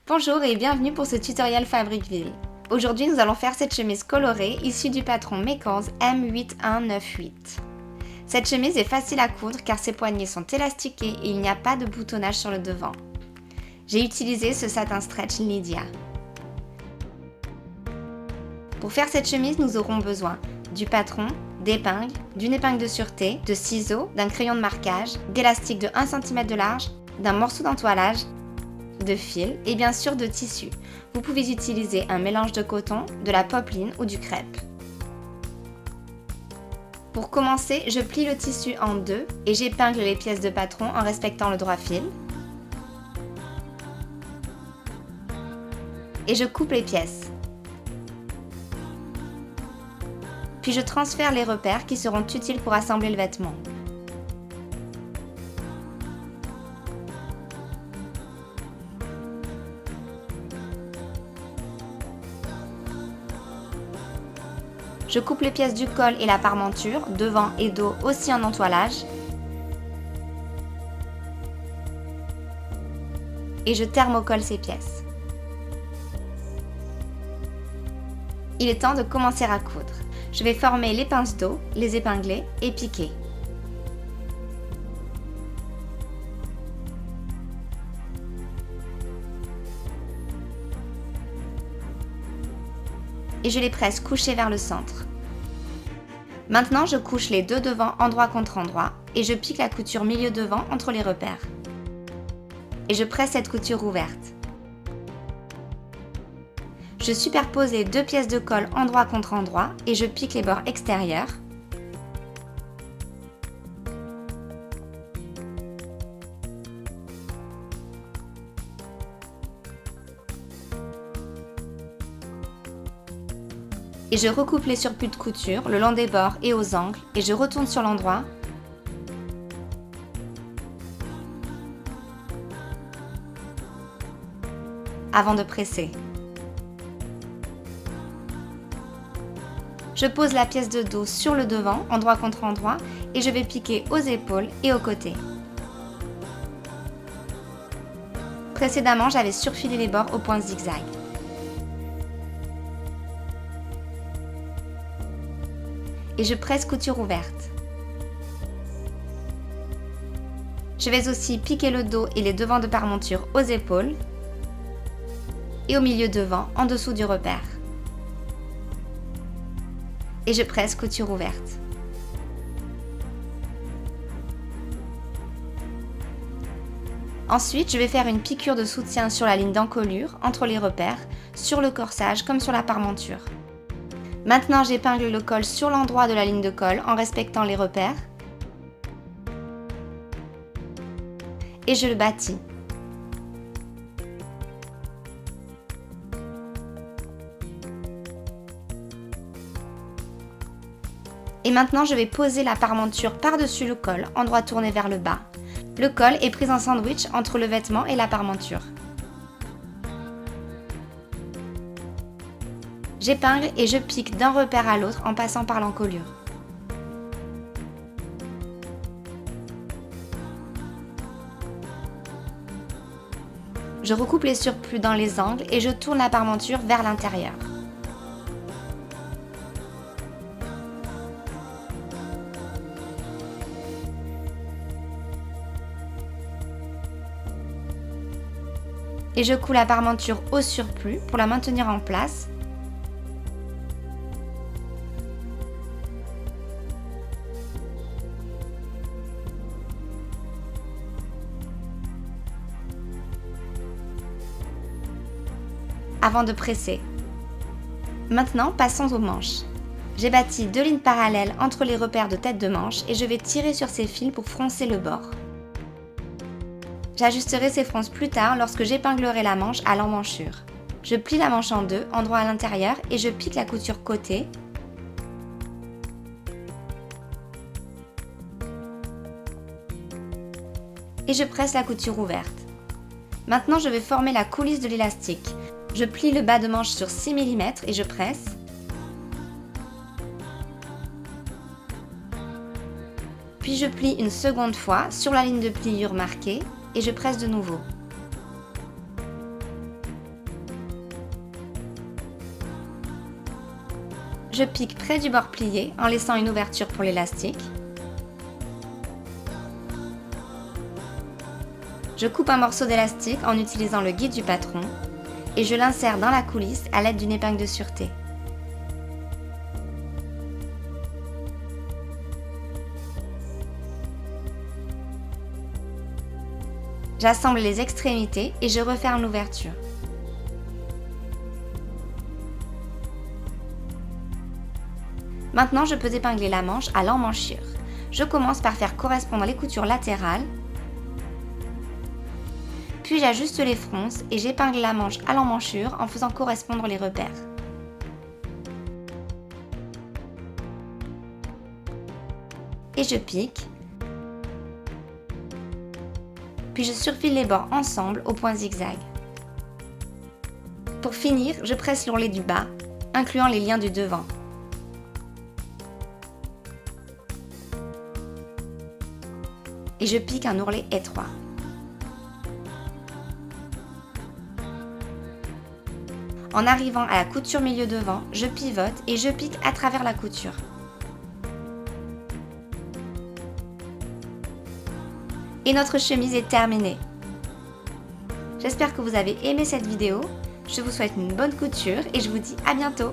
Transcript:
Bonjour et bienvenue pour ce tutoriel Fabriqueville. Aujourd'hui nous allons faire cette chemise colorée issue du patron Mekons M8198. Cette chemise est facile à coudre car ses poignets sont élastiqués et il n'y a pas de boutonnage sur le devant. J'ai utilisé ce satin stretch Lydia. Pour faire cette chemise, nous aurons besoin du patron, d'épingles, d'une épingle de sûreté, de ciseaux, d'un crayon de marquage, d'élastique de 1 cm de large, d'un morceau d'entoilage, de fil et bien sûr de tissu. Vous pouvez utiliser un mélange de coton, de la popeline ou du crêpe. Pour commencer, je plie le tissu en deux et j'épingle les pièces de patron en respectant le droit fil. Et je coupe les pièces. Puis je transfère les repères qui seront utiles pour assembler le vêtement. Je coupe les pièces du col et la parmenture, devant et dos aussi en entoilage. Et je thermocolle ces pièces. Il est temps de commencer à coudre. Je vais former les pinces dos, les épingler et piquer. Et je les presse couchés vers le centre. Maintenant, je couche les deux devants endroit contre endroit et je pique la couture milieu devant entre les repères. Et je presse cette couture ouverte. Je superpose les deux pièces de colle endroit contre endroit et je pique les bords extérieurs. Et je recoupe les surplus de couture le long des bords et aux angles et je retourne sur l'endroit. Avant de presser. Je pose la pièce de dos sur le devant, endroit contre endroit, et je vais piquer aux épaules et aux côtés. Précédemment, j'avais surfilé les bords au point zigzag. Et je presse couture ouverte. Je vais aussi piquer le dos et les devants de parmenture aux épaules et au milieu devant en dessous du repère. Et je presse couture ouverte. Ensuite, je vais faire une piqûre de soutien sur la ligne d'encolure entre les repères, sur le corsage comme sur la parmenture. Maintenant, j'épingle le col sur l'endroit de la ligne de colle en respectant les repères. Et je le bâtis. Et maintenant, je vais poser la parmenture par-dessus le col, endroit tourné vers le bas. Le col est pris en sandwich entre le vêtement et la parmenture. J'épingle et je pique d'un repère à l'autre en passant par l'encolure. Je recoupe les surplus dans les angles et je tourne la parmenture vers l'intérieur. Et je coule la parmenture au surplus pour la maintenir en place. Avant de presser. Maintenant, passons aux manches. J'ai bâti deux lignes parallèles entre les repères de tête de manche et je vais tirer sur ces fils pour froncer le bord. J'ajusterai ces fronces plus tard lorsque j'épinglerai la manche à l'emmanchure. Je plie la manche en deux, endroit à l'intérieur, et je pique la couture côté. Et je presse la couture ouverte. Maintenant, je vais former la coulisse de l'élastique. Je plie le bas de manche sur 6 mm et je presse. Puis je plie une seconde fois sur la ligne de pliure marquée et je presse de nouveau. je pique près du bord plié en laissant une ouverture pour l'élastique. Je coupe un morceau d'élastique en utilisant le guide du patron et je l'insère dans la coulisse à l'aide d'une épingle de sûreté. J'assemble les extrémités et je referme l'ouverture. Maintenant, je peux épingler la manche à l'emmanchure. Je commence par faire correspondre les coutures latérales, puis j'ajuste les fronces et j'épingle la manche à l'emmanchure en faisant correspondre les repères. Et je pique, puis je surfile les bords ensemble au point zigzag. Pour finir, je presse l'ourlet du bas, incluant les liens du devant. Et je pique un ourlet étroit. En arrivant à la couture milieu devant, je pivote et je pique à travers la couture. Et notre chemise est terminée. J'espère que vous avez aimé cette vidéo. Je vous souhaite une bonne couture et je vous dis à bientôt.